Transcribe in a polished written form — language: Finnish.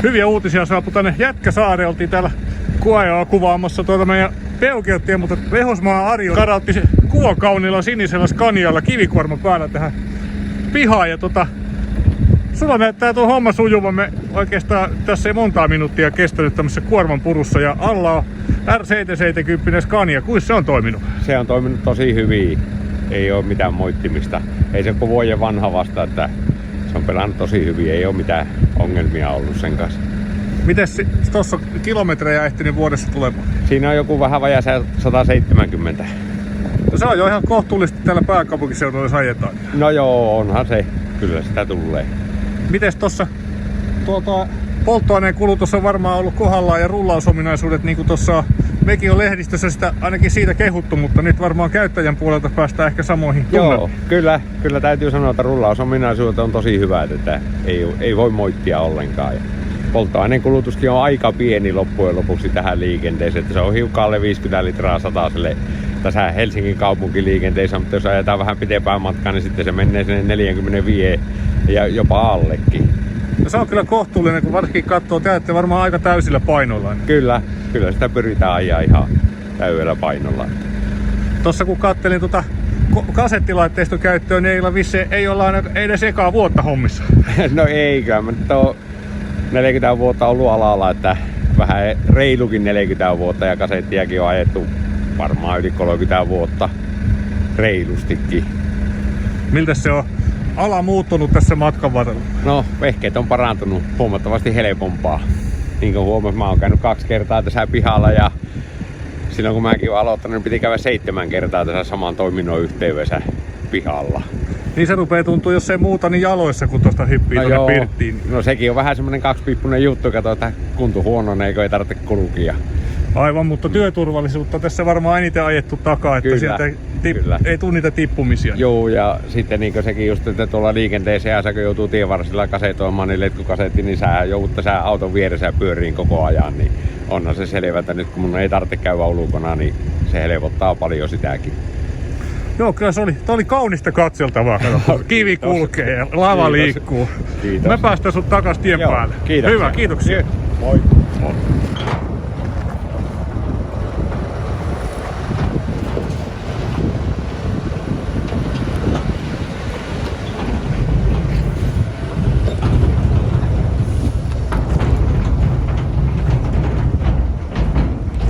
Hyviä uutisia saapu tänne Jätkäsaareen. Oltiin täällä Kuojoa kuvaamassa tuota meidän Peugeotia, mutta Lehosmaan Ari karautti kuvakauniilla sinisellä Scanialla kivikuorma päällä tähän pihaan. Ja sulla näyttää tuo homma sujuvan. Me oikeastaan tässä ei montaa minuuttia kestänyt tämmöisessä kuorman purussa ja alla on R770 Scania. Kuinka se on toiminut? Se on toiminut tosi hyvin. Ei ole mitään moittimista. Ei se kuin vuoden vanha vasta, että se on pelannut tosi hyvin. Ei ole mitään ongelmia ollut sen kanssa. Mites tuossa kilometrejä ehtinyt vuodessa tulemaan? Siinä on joku vähän vajaa 170. No se on jo ihan kohtuullisesti täällä pääkaupunkiseudulla, jos ajetaan. No joo, onhan se. Kyllä sitä tulee. Mites tossa polttoaineen kulutus on varmaan ollut kohdallaan ja rullausominaisuudet, niin kuin tuossa mekin on lehdistössä sitä ainakin siitä kehuttu, mutta nyt varmaan käyttäjän puolelta päästään ehkä samoihin Joo, kyllä täytyy sanoa, että rullausominaisuudet on tosi hyvät, että ei voi moittia ollenkaan. Ja polttoaineen kulutuskin on aika pieni loppujen lopuksi tähän liikenteeseen, että se on hiukan alle 50 litraa sataselle tässä Helsingin kaupunkiliikenteessä, mutta jos ajetaan vähän pitempään matkaa, niin sitten se menee sinne 45 ja jopa allekin. No se on kyllä kohtuullinen, kun varsinkin katsoo, teette varmaan aika täysillä painoilla. Kyllä sitä pyritään ajaa ihan täydellä painolla. Tossa kun kattelin kasettilaitteiston käyttöön, niin ei olla edes ekaa vuotta hommissa. No eikö, mä nyt oon 40 vuotta ollut alalla, että vähän reilukin 40 vuotta ja kasettiakin on ajettu varmaan yli 30 vuotta reilustikin. Miltä se on ala muuttunut tässä matkan varrella? No, vehkeet on parantunut huomattavasti helpompaa. Niin kuin huomasin, mä oon käynyt 2 kertaa tässä pihalla ja silloin kun mäkin oon aloittanut, niin piti käydä 7 kertaa tässä saman toiminnon yhteydessä pihalla. Niin se rupee tuntua, jos ei muuta, niin jaloissa, kun tuosta hyppii tuonne pirttiin. No sekin on vähän semmonen 2-piippunen juttu, kato, että kunto huononee, kun ei tarvitse kulkia. Aivan, mutta työturvallisuutta tässä varmaan eniten ajettu takaa, että sieltä ei tule niitä tippumisia. Joo, ja sitten niin sekin just, että tuolla liikenteessä ja kun joutuu tienvarsilla kasetoimaan niin letkukasetti, niin sä joudut tässä auton vieressä pyöriin koko ajan, niin onhan se selvä, että nyt kun mun ei tarvitse käydä ulkona, niin se helpottaa paljon sitäkin. Joo, kyllä se oli kaunista katseltavaa. Kivi kulkee ja lava liikkuu. Kiitos. Me päästään sut takas tien päälle. Kiitos. Hyvä, kiitoksia. Moi.